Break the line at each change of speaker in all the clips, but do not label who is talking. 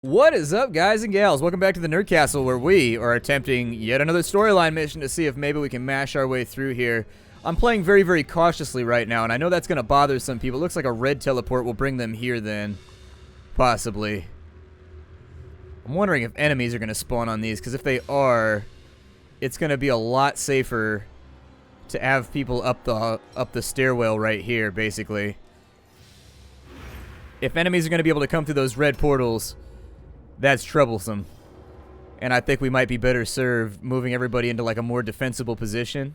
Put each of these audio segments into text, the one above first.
What is up, guys and gals? Welcome back to the Nerd Castle, where we are attempting yet another storyline mission to see if maybe we can mash our way through here. I'm playing very, very cautiously right now, and I know that's going to bother some people. It looks like a red teleport will bring them here then. Possibly. I'm wondering if enemies are going to spawn on these, because if they are, it's going to be a lot safer to have people up the stairwell right here, basically. If enemies are going to be able to come through those red portals, that's troublesome. And I think we might be better served moving everybody into like a more defensible position.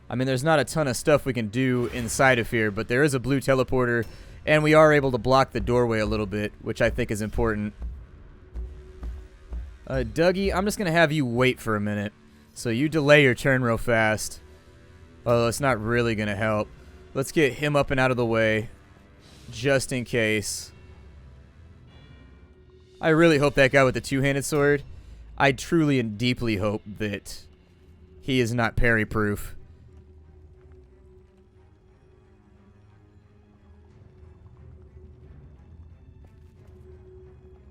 I mean, there's not a ton of stuff we can do inside of here, but there is a blue teleporter, and we are able to block the doorway a little bit, which I think is important. Dougie, I'm just going to have you wait for a minute. So you delay your turn real fast. Although it's not really going to help. Let's get him up and out of the way, just in case. I really hope that guy with the two-handed sword, I truly and deeply hope that he is not parry-proof.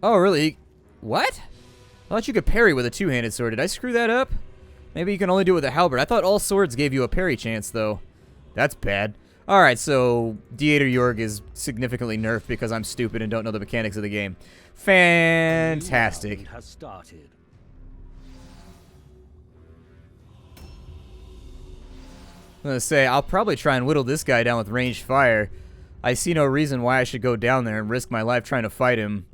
Oh, really? What? I thought you could parry with a two-handed sword. Did I screw that up? Maybe you can only do it with a halberd. I thought all swords gave you a parry chance, though. That's bad. Alright, so Dieter Jorg is significantly nerfed because I'm stupid and don't know the mechanics of the game. Fantastic.
Has started.
I'm going to say, I'll probably try and whittle this guy down with ranged fire. I see no reason why I should go down there and risk my life trying to fight him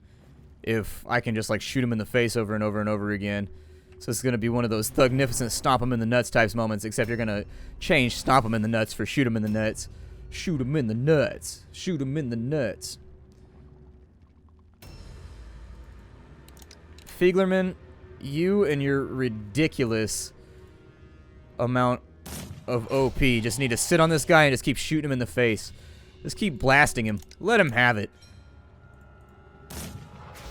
if I can just like shoot him in the face over and over and over again. So this is going to be one of those thugnificent stomp him in the nuts types moments, except you're going to change stomp him in the nuts for shoot him in the nuts. Shoot him in the nuts. Shoot him in the nuts. Fieglerman, you and your ridiculous amount of OP just need to sit on this guy and just keep shooting him in the face. Just keep blasting him. Let him have it.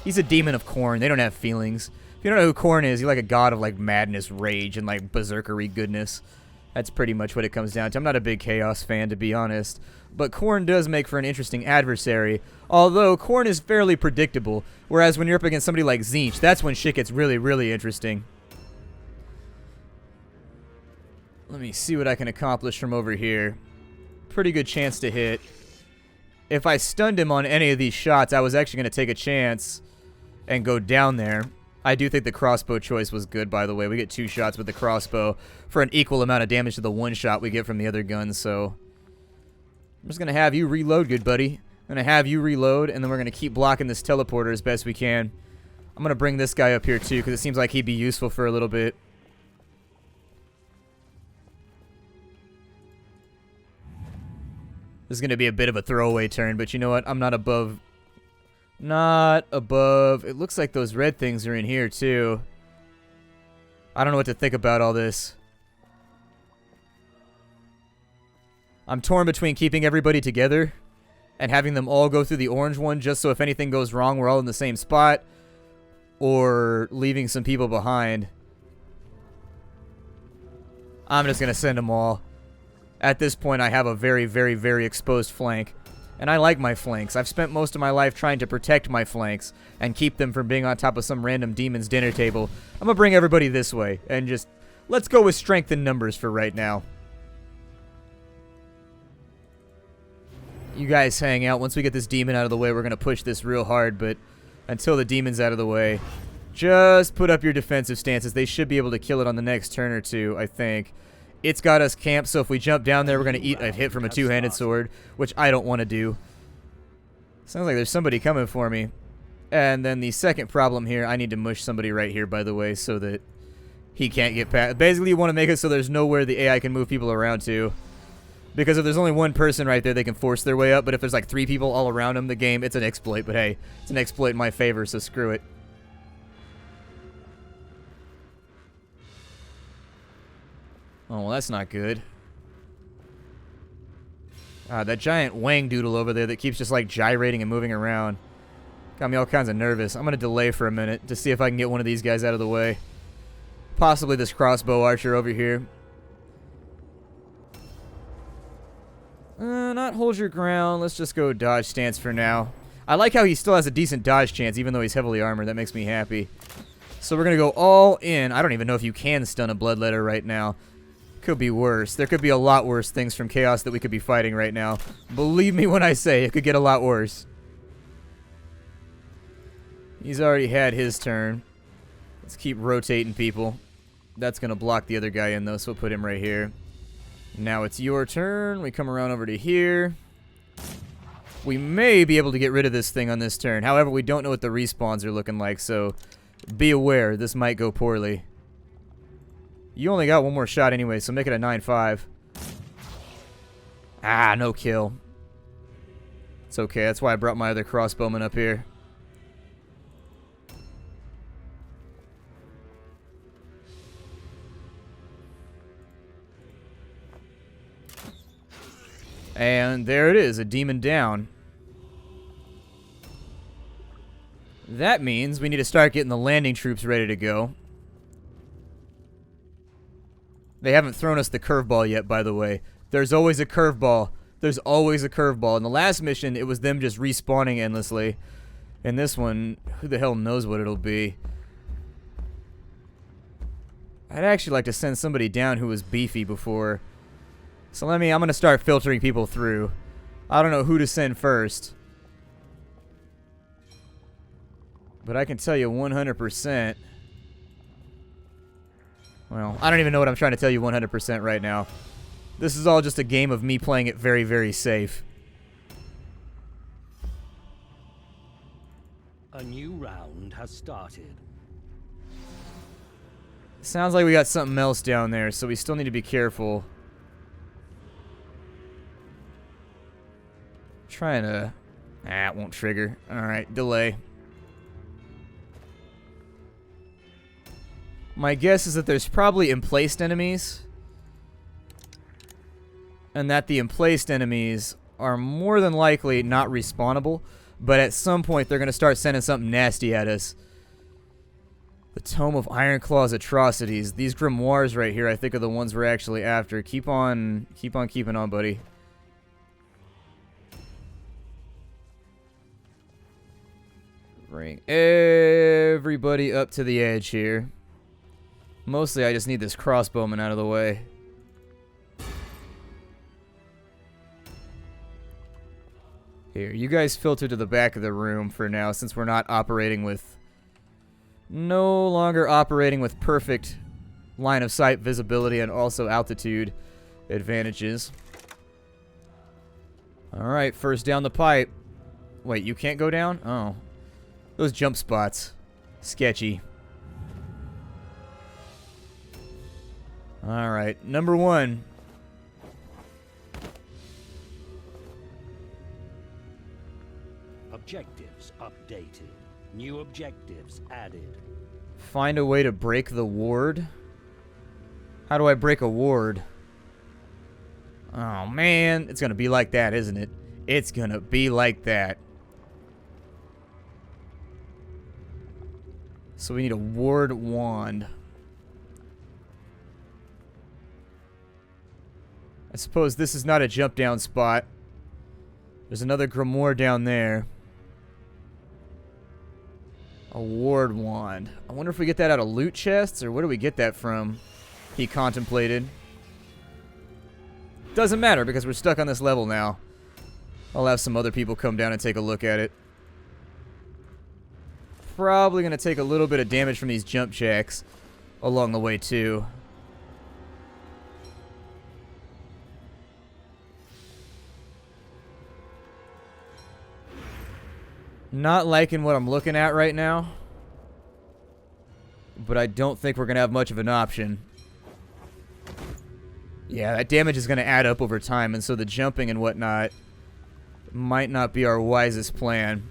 He's a demon of Khorne. They don't have feelings. If you don't know who Khorne is, he's like a god of like madness, rage, and like berserkery goodness. That's pretty much what it comes down to. I'm not a big Chaos fan, to be honest. But Khorne does make for an interesting adversary. Although, Khorne is fairly predictable. Whereas when you're up against somebody like Tzeentch, that's when shit gets really, really interesting. Let me see what I can accomplish from over here. Pretty good chance to hit. If I stunned him on any of these shots, I was actually going to take a chance and go down there. I do think the crossbow choice was good, by the way. We get 2 shots with the crossbow for an equal amount of damage to the 1 shot we get from the other guns, so I'm just going to have you reload, good buddy. I'm going to have you reload, and then we're going to keep blocking this teleporter as best we can. I'm going to bring this guy up here, too, because it seems like he'd be useful for a little bit. This is going to be a bit of a throwaway turn, but you know what? I'm not above... Not above. It looks like those red things are in here, too. I don't know what to think about all this. I'm torn between keeping everybody together and having them all go through the orange one just so if anything goes wrong, we're all in the same spot, or leaving some people behind. I'm just going to send them all. At this point, I have a very, very, very exposed flank. And I like my flanks. I've spent most of my life trying to protect my flanks and keep them from being on top of some random demon's dinner table. I'm going to bring everybody this way and just let's go with strength in numbers for right now. You guys hang out. Once we get this demon out of the way, we're going to push this real hard, but until the demon's out of the way, just put up your defensive stances. They should be able to kill it on the next turn or two, I think. It's got us camped, so if we jump down there, we're going to eat a hit from a two-handed sword, which I don't want to do. Sounds like there's somebody coming for me. And then the second problem here, I need to mush somebody right here, by the way, so that he can't get past. Basically, you want to make it so there's nowhere the AI can move people around to. Because if there's only one person right there, they can force their way up. But if there's like 3 people all around them, the game, it's an exploit. But hey, it's an exploit in my favor, so screw it. Oh, well, that's not good. That giant wang doodle over there that keeps just like gyrating and moving around got me all kinds of nervous. I'm going to delay for a minute to see if I can get one of these guys out of the way. Possibly this crossbow archer over here. Not hold your ground. Let's just go dodge stance for now. I like how he still has a decent dodge chance, even though he's heavily armored. That makes me happy. So we're going to go all in. I don't even know if you can stun a bloodletter right now. Could be worse. There could be a lot worse things from Chaos that we could be fighting right now. Believe me when I say it could get a lot worse. He's already had his turn. Let's keep rotating people. That's going to block the other guy in, though, so we'll put him right here. Now it's your turn. We come around over to here. We may be able to get rid of this thing on this turn. However, we don't know what the respawns are looking like, so be aware. This might go poorly. You only got one more shot anyway, so make it a 9-5. Ah, no kill. It's okay. That's why I brought my other crossbowman up here. And there it is, a demon down. That means we need to start getting the landing troops ready to go. They haven't thrown us the curveball yet, by the way. There's always a curveball. There's always a curveball. In the last mission, it was them just respawning endlessly. In this one, who the hell knows what it'll be? I'd actually like to send somebody down who was beefy before. So I'm going to start filtering people through. I don't know who to send first. But I can tell you 100%. Well, I don't even know what I'm trying to tell you 100% right now. This is all just a game of me playing it very, very safe.
A new round has started.
Sounds like we got something else down there, so we still need to be careful. Trying to... it won't trigger. Alright, delay. My guess is that there's probably emplaced enemies. And that the emplaced enemies are more than likely not respawnable. But at some point they're going to start sending something nasty at us. The Tome of Ironclaw's Atrocities. These grimoires right here I think are the ones we're actually after. Keep on keeping on, buddy. Bring everybody up to the edge here. Mostly I just need this crossbowman out of the way. Here, you guys filter to the back of the room for now, since we're not operating with... No longer operating with perfect line of sight visibility and also altitude advantages. Alright, first down the pipe. Wait, you can't go down? Oh. Those jump spots. Sketchy. Alright, number one.
Objectives updated. New objectives added.
Find a way to break the ward? How do I break a ward? Oh man, it's gonna be like that, isn't it? It's gonna be like that. So we need a ward wand. I suppose this is not a jump down spot. There's another grimoire down there. A ward wand. I wonder if we get that out of loot chests, or where do we get that from? He contemplated. Doesn't matter, because we're stuck on this level now. I'll have some other people come down and take a look at it. Probably going to take a little bit of damage from these jump jacks along the way, too. Not liking what I'm looking at right now. But I don't think we're going to have much of an option. Yeah, that damage is going to add up over time, and so the jumping and whatnot might not be our wisest plan.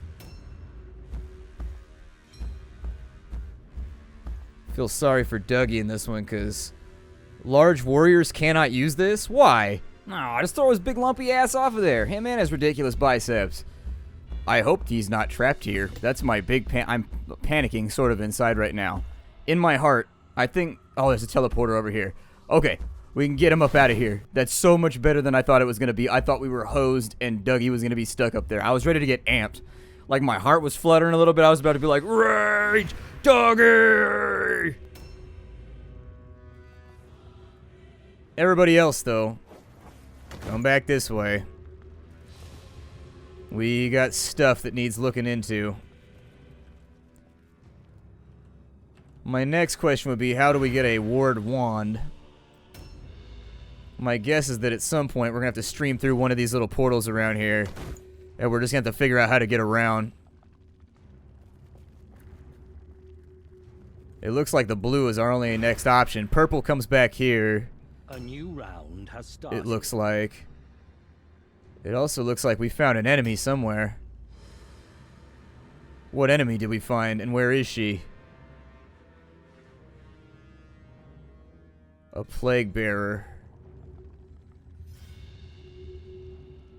Feel sorry for Dougie in this one, because large warriors cannot use this? Why? No, just throw his big lumpy ass off of there. Him and his ridiculous biceps. I hope he's not trapped here. That's my big I'm panicking sort of inside right now. In my heart, I think... Oh, there's a teleporter over here. Okay, we can get him up out of here. That's so much better than I thought it was going to be. I thought we were hosed and Dougie was going to be stuck up there. I was ready to get amped.
Like, my heart was fluttering a little bit. I was about to be like, rage, doggy!
Everybody else, though, come back this way. We got stuff that needs looking into. My next question would be, how do we get a ward wand? My guess is that at some point we're going to have to stream through one of these little portals around here. And we're just going to have to figure out how to get around. It looks like the blue is our only next option. Purple comes back here.
A new round has started.
It looks like. It also looks like we found an enemy somewhere. What enemy did we find, and where is she? A plague bearer.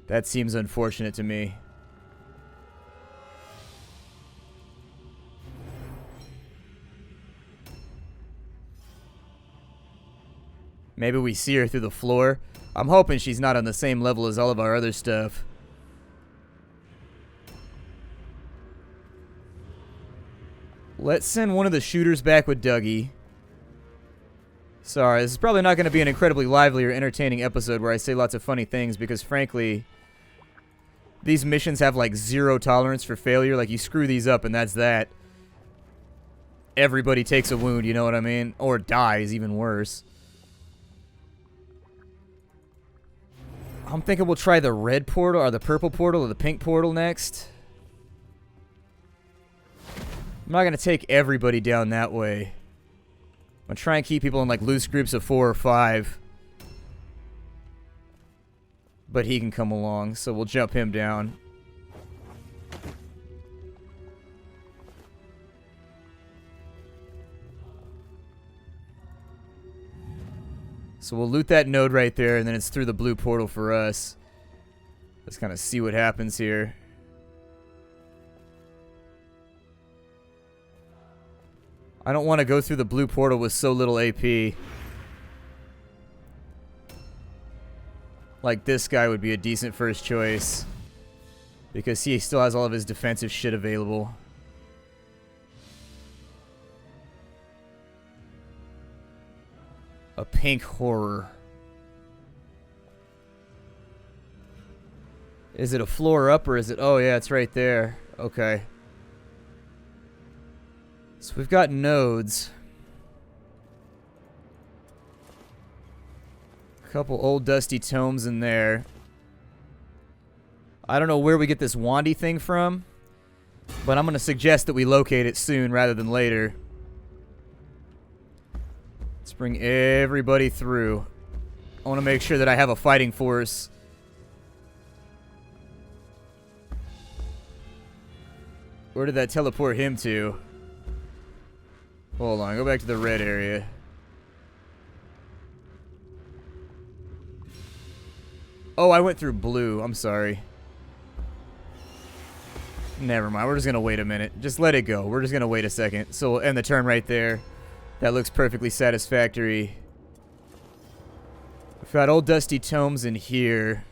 That seems unfortunate to me. Maybe we see her through the floor. I'm hoping she's not on the same level as all of our other stuff. Let's send one of the shooters back with Dougie. Sorry, this is probably not going to be an incredibly lively or entertaining episode where I say lots of funny things because, frankly, these missions have like 0 tolerance for failure. Like, you screw these up and that's that. Everybody takes a wound, you know what I mean? Or dies, even worse. I'm thinking we'll try the red portal, or the purple portal, or the pink portal next. I'm not going to take everybody down that way. I'm going to try and keep people in like loose groups of 4 or 5. But he can come along, so we'll jump him down. So we'll loot that node right there, and then it's through the blue portal for us. Let's kind of see what happens here. I don't want to go through the blue portal with so little AP. Like, this guy would be a decent first choice. Because he still has all of his defensive shit available. A pink horror. Is it a floor up or is it... Oh, yeah, it's right there. Okay. So we've got nodes. A couple old dusty tomes in there. I don't know where we get this wandy thing from, but I'm going to suggest that we locate it soon rather than later. Let's bring everybody through. I want to make sure that I have a fighting force. Where did that teleport him to? Hold on, go back to the red area. Oh, I went through blue. I'm sorry. Never mind. We're just going to wait a minute. Just let it go. We're just going to wait a second. So we'll end the turn right there. That looks perfectly satisfactory. We've got old dusty tomes in here.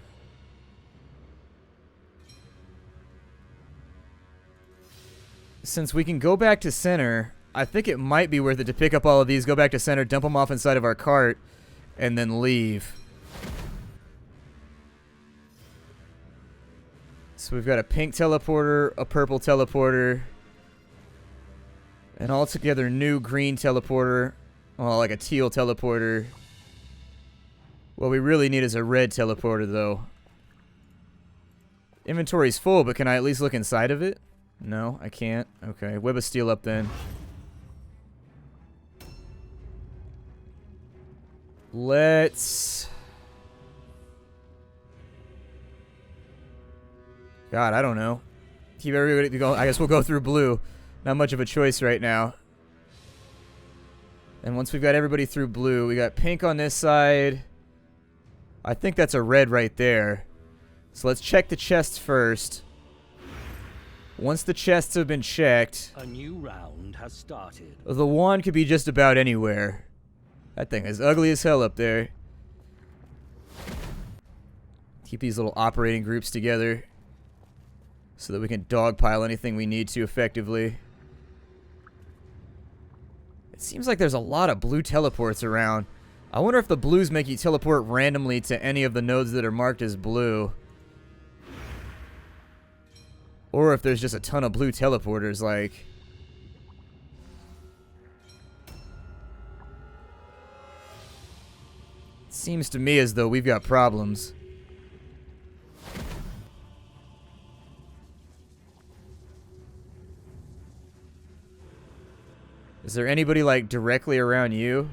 Since we can go back to center, I think it might be worth it to pick up all of these, go back to center, dump them off inside of our cart, and then leave. So we've got a pink teleporter, a purple teleporter, an altogether new green teleporter, well, like a teal teleporter. What we really need is a red teleporter, though. Inventory's full, but can I at least look inside of it? No, I can't. Okay, web of steel up then. Let's... God, I don't know. Keep everybody going. I guess we'll go through blue. Not much of a choice right now. And once we've got everybody through blue, we got pink on this side. I think that's a red right there. So let's check the chests first. Once the chests have been checked,
A new round has started.
the wand could be just about anywhere. That thing is ugly as hell up there. Keep these little operating groups together. so that we can dogpile anything we need to effectively. It seems like there's a lot of blue teleports around. I wonder if the blues make you teleport randomly to any of the nodes that are marked as blue. Or if there's just a ton of blue teleporters, like... It seems to me as though we've got problems. Is there anybody, like, directly around you?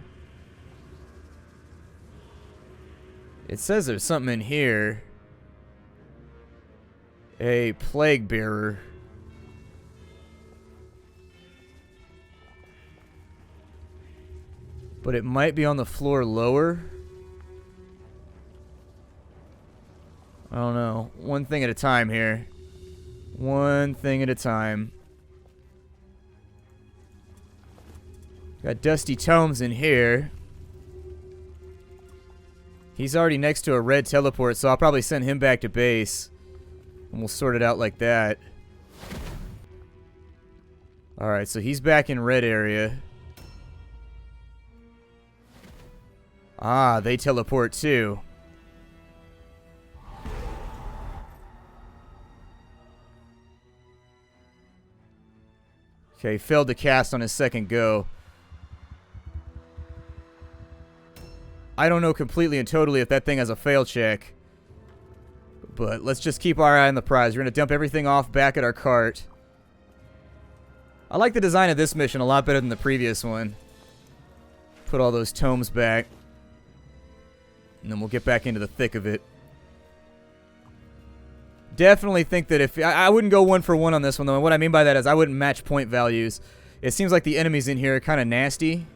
It says there's something in here. A plague bearer. But it might be on the floor lower. I don't know. One thing at a time here. One thing at a time. Got Dusty Tomes in here. He's already next to a red teleport, so I'll probably send him back to base. And we'll sort it out like that. Alright, so he's back in red area. Ah, they teleport too. Okay, failed to cast on his second go. I don't know completely and totally if that thing has a fail check. But let's just keep our eye on the prize. We're going to dump everything off back at our cart. I like the design of this mission a lot better than the previous one. Put all those tomes back. And then we'll get back into the thick of it. Definitely think that if... I wouldn't go 1 for 1 on this one, though. And what I mean by that is I wouldn't match point values. It seems like the enemies in here are kind of nasty.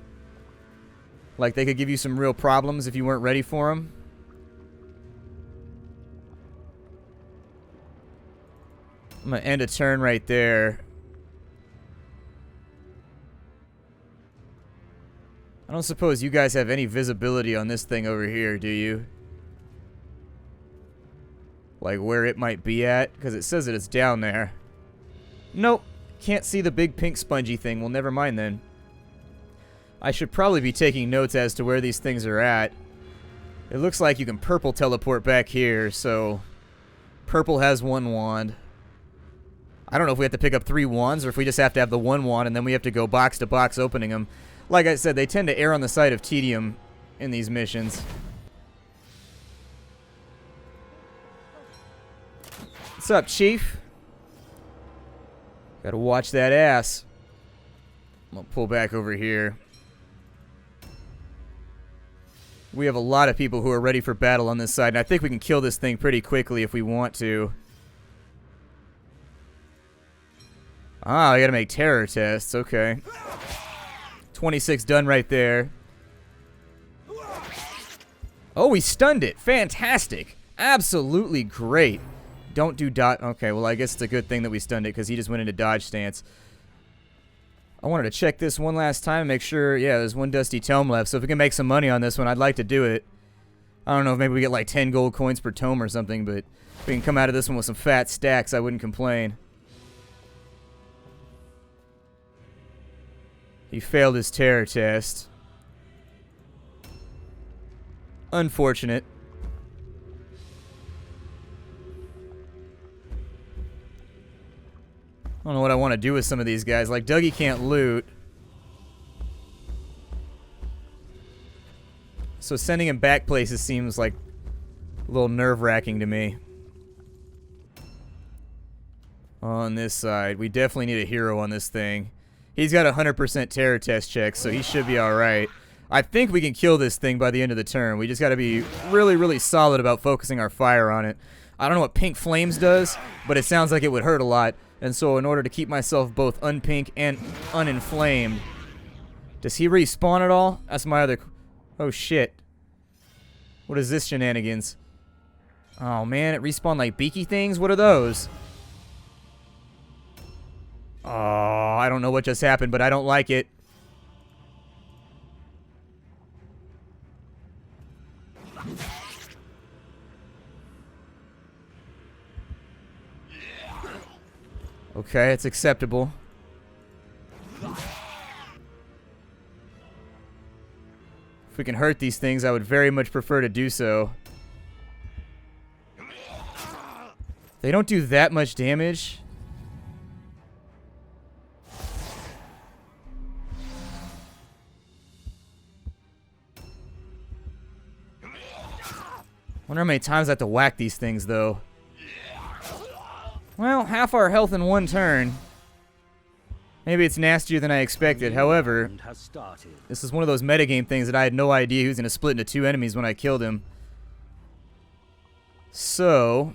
Like they could give you some real problems if you weren't ready for them. I'm going to end a turn right there. I don't suppose you guys have any visibility on this thing over here, do you? Like where it might be at? Because it says that it's down there. Nope. Can't see the big pink spongy thing. Well, never mind then. I should probably be taking notes as to where these things are at. It looks like you can purple teleport back here, so... Purple has 1 wand. I don't know if we have to pick up 3 wands or if we just have to have the 1 wand and then we have to go box to box opening them. Like I said, they tend to err on the side of tedium in these missions. What's up, Chief? Gotta watch that ass. I'm gonna pull back over here. We have a lot of people who are ready for battle on this side, and I think we can kill this thing pretty quickly if we want to. Ah, I gotta make terror tests. Okay. 26 done right there. Oh, we stunned it. Fantastic. Absolutely great. Don't do dot. Okay, well, I guess it's a good thing that we stunned it because he just went into dodge stance. I wanted to check this one last time and make sure, yeah, there's 1 dusty tome left. So if we can make some money on this one, I'd like to do it. I don't know if maybe we get like 10 gold coins per tome or something, but if we can come out of this one with some fat stacks, I wouldn't complain. He failed his terror test. Unfortunate. I don't know what I want to do with some of these guys. Like, Dougie can't loot. So sending him back places seems like a little nerve-wracking to me. On this side, we definitely need a hero on this thing. He's got 100% terror test checks, so he should be alright. I think we can kill this thing by the end of the turn. We just got to be really, really solid about focusing our fire on it. I don't know what pink flames does, but it sounds like it would hurt a lot. And so in order to keep myself both unpink and uninflamed... Does he respawn at all? That's my other... Oh, shit. What is this shenanigans? Oh, man, it respawned like beaky things? What are those? Oh, I don't know what just happened, but I don't like it. Okay, it's acceptable. If we can hurt these things, I would very much prefer to do so. They don't do that much damage. Wonder how many times I have to whack these things, though. Well, half our health in one turn. Maybe it's nastier than I expected. However, this is one of those metagame things that I had no idea he was going to split into two enemies when I killed him. So,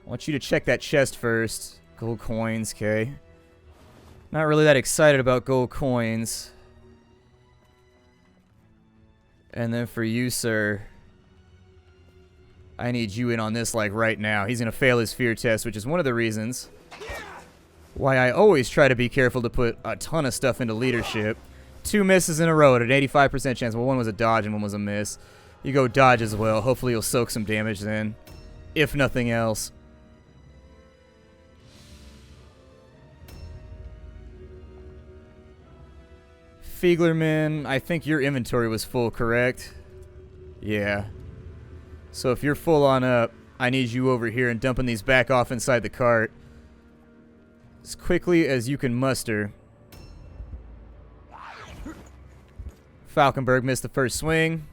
I want you to check that chest first. Gold coins, okay. Not really that excited about gold coins. And then for you, sir, I need you in on this like right now. He's going to fail his fear test, which is one of the reasons why I always try to be careful to put a ton of stuff into leadership. 2 misses in a row at an 85% chance. Well, one was a dodge and one was a miss. You go dodge as well. Hopefully you'll soak some damage then, if nothing else. Fieglerman, I think your inventory was full, correct? Yeah. So if you're full on up, I need you over here and dumping these back off inside the cart as quickly as you can muster. Falkenberg missed the first swing,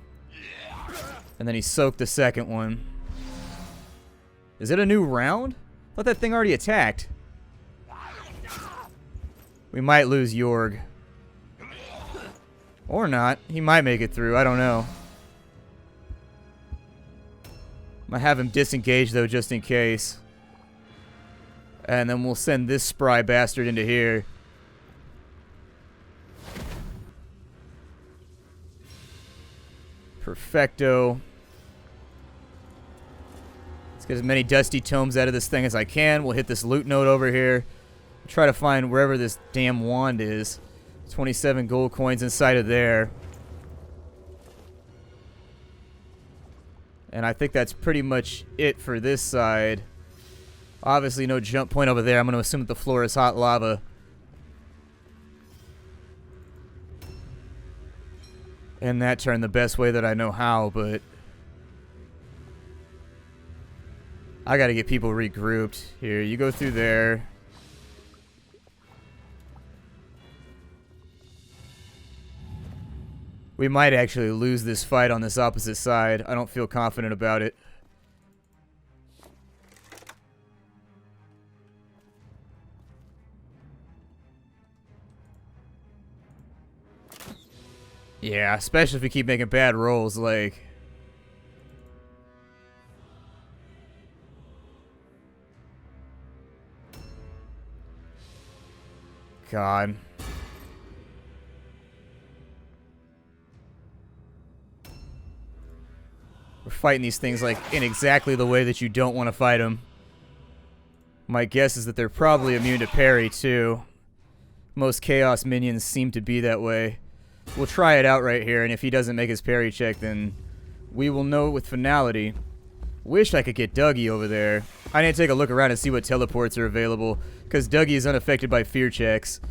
and then he soaked the second one. Is it a new round? I thought that thing already attacked. We might lose Jorg. Or not. He might make it through. I don't know. I'm going to have him disengage, though, just in case. And then we'll send this spry bastard into here. Perfecto. Let's get as many dusty tomes out of this thing as I can. We'll hit this loot node over here. Try to find wherever this damn wand is. 27 gold coins inside of there. And I think that's pretty much it for this side. Obviously no jump point over there. I'm going to assume that the floor is hot lava. And that turned the best way that I know how, but I got to get people regrouped. Here, you go through there. We might actually lose this fight on this opposite side. I don't feel confident about it. Yeah, especially if we keep making bad rolls, like... God. We're fighting these things like in exactly the way that you don't want to fight them. My guess is that they're probably immune to parry too. Most chaos minions seem to be that way. We'll try it out right here, and if he doesn't make his parry check, then we will know with finality. Wish I could get Dougie over there. I need to take a look around and see what teleports are available, because Dougie is unaffected by fear checks.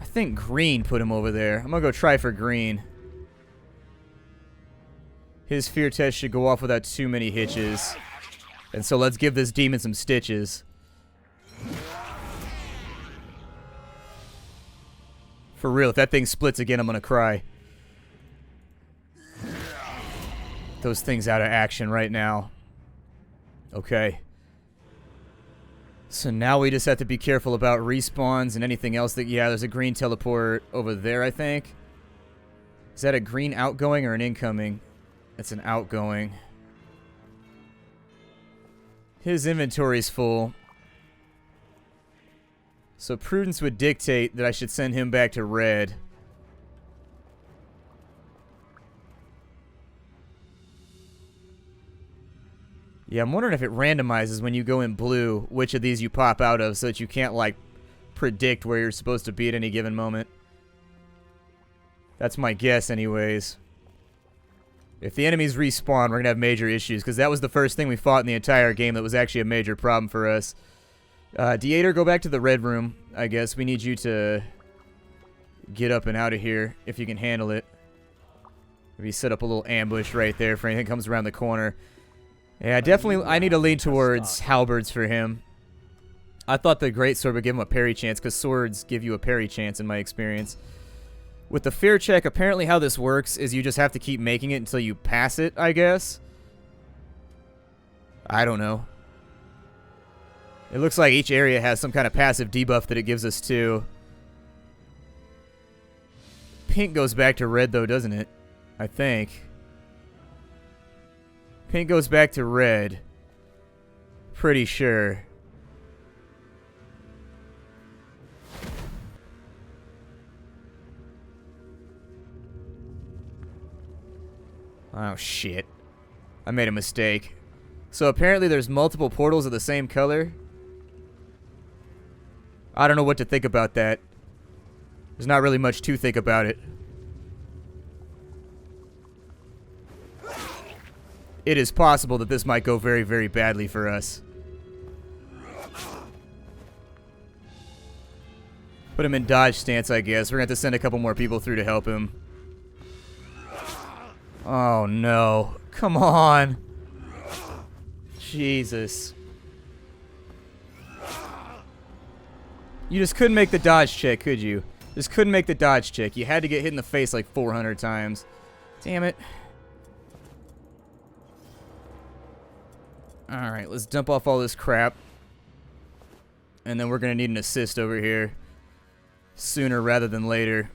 I think green put him over there. I'm going to go try for green. His fear test should go off without too many hitches. And so let's give this demon some stitches. For real, if that thing splits again, I'm going to cry. Those things out of action right now. Okay. So now we just have to be careful about respawns and anything else that... Yeah, there's a green teleport over there, I think. Is that a green outgoing or an incoming? It's an outgoing. His inventory's full. So prudence would dictate that I should send him back to red. Yeah, I'm wondering if it randomizes when you go in blue which of these you pop out of so that you can't, like, predict where you're supposed to be at any given moment. That's my guess anyways. If the enemies respawn, we're going to have major issues, because that was the first thing we fought in the entire game that was actually a major problem for us. Deator, go back to the red room, I guess. We need you to get up and out of here, if you can handle it. Maybe set up a little ambush right there for anything that comes around the corner. Yeah, definitely, I need to lean towards halberds for him. I thought the greatsword would give him a parry chance, because swords give you a parry chance in my experience. With the fear check, apparently how this works is you just have to keep making it until you pass it, I guess. I don't know. It looks like each area has some kind of passive debuff that it gives us too. Pink goes back to red though, doesn't it? I think. Pink goes back to red. Pretty sure. Oh, shit. I made a mistake. So apparently there's multiple portals of the same color. I don't know what to think about that. There's not really much to think about it. It is possible that this might go very, very badly for us. Put him in dodge stance, I guess. We're going to have to send a couple more people through to help him. Oh, no. Come on. Jesus. You just couldn't make the dodge check, could you? Just couldn't make the dodge check. You had to get hit in the face like 400 times. Damn it. Alright, let's dump off all this crap. And then we're going to need an assist over here. Sooner rather than later.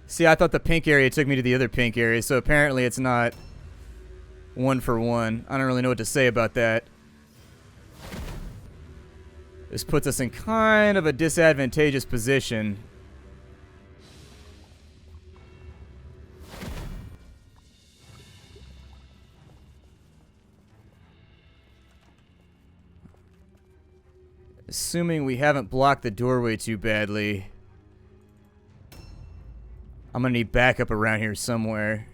See, I thought the pink area took me to the other pink area, so apparently it's not one for one. I don't really know what to say about that. This puts us in kind of a disadvantageous position. Assuming we haven't blocked the doorway too badly. I'm gonna need backup around here somewhere.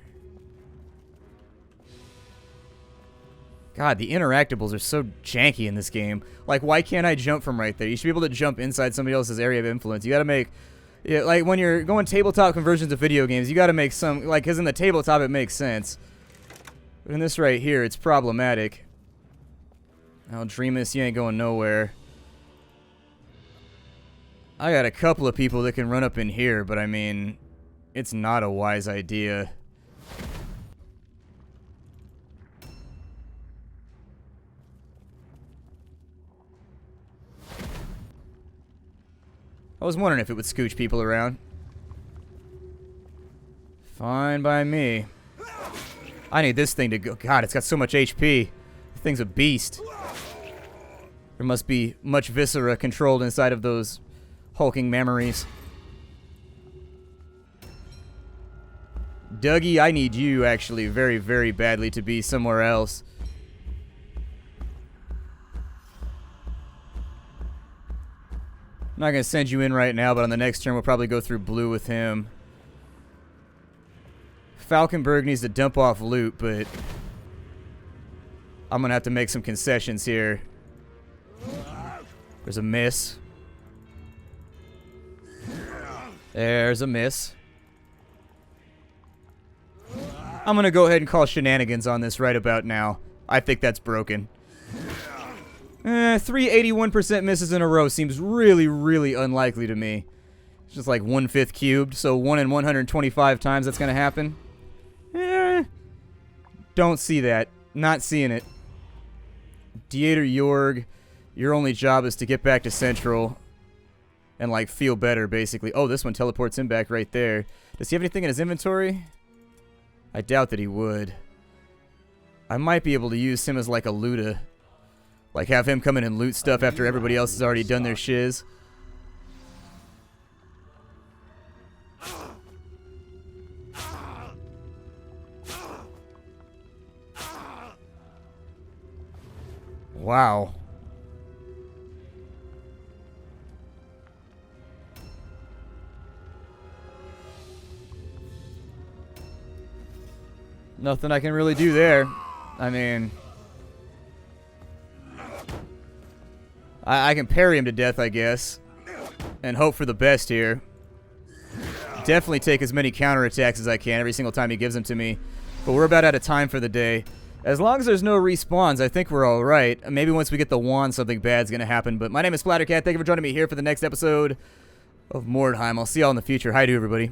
God, the interactables are so janky in this game. Like, why can't I jump from right there? You should be able to jump inside somebody else's area of influence. You gotta make... Yeah, like, when you're going tabletop conversions of video games, you gotta make some... Like, because in the tabletop it makes sense. But in this right here, it's problematic. Aldremus, you ain't going nowhere. I got a couple of people that can run up in here, but I mean... It's not a wise idea. I was wondering if it would scooch people around. Fine by me. I need this thing to go. God, it's got so much HP. The thing's a beast. There must be much viscera controlled inside of those hulking memories. Dougie, I need you actually very, very badly to be somewhere else. I'm not going to send you in right now, but on the next turn we'll probably go through blue with him. Falkenberg needs to dump off loot, but I'm going to have to make some concessions here. There's a miss. There's a miss. I'm going to go ahead and call shenanigans on this right about now. I think that's broken. 381% misses in a row seems really, really unlikely to me. It's just like 1/5 cubed, so 1 in 125 times that's going to happen. Don't see that. Not seeing it. Dieter Jorg, your only job is to get back to Central and, like, feel better, basically. Oh, this one teleports him back right there. Does he have anything in his inventory? I doubt that he would. I might be able to use him as like a looter. Like have him come in and loot stuff after everybody else has already done their shiz. Wow. Nothing I can really do there. I mean, I can parry him to death, I guess, and hope for the best here. Definitely take as many counterattacks as I can every single time he gives them to me. But we're about out of time for the day. As long as there's no respawns, I think we're alright. Maybe once we get the wand, something bad's going to happen. But my name is Splattercat. Thank you for joining me here for the next episode of Mordheim. I'll see y'all in the future. Hi to everybody.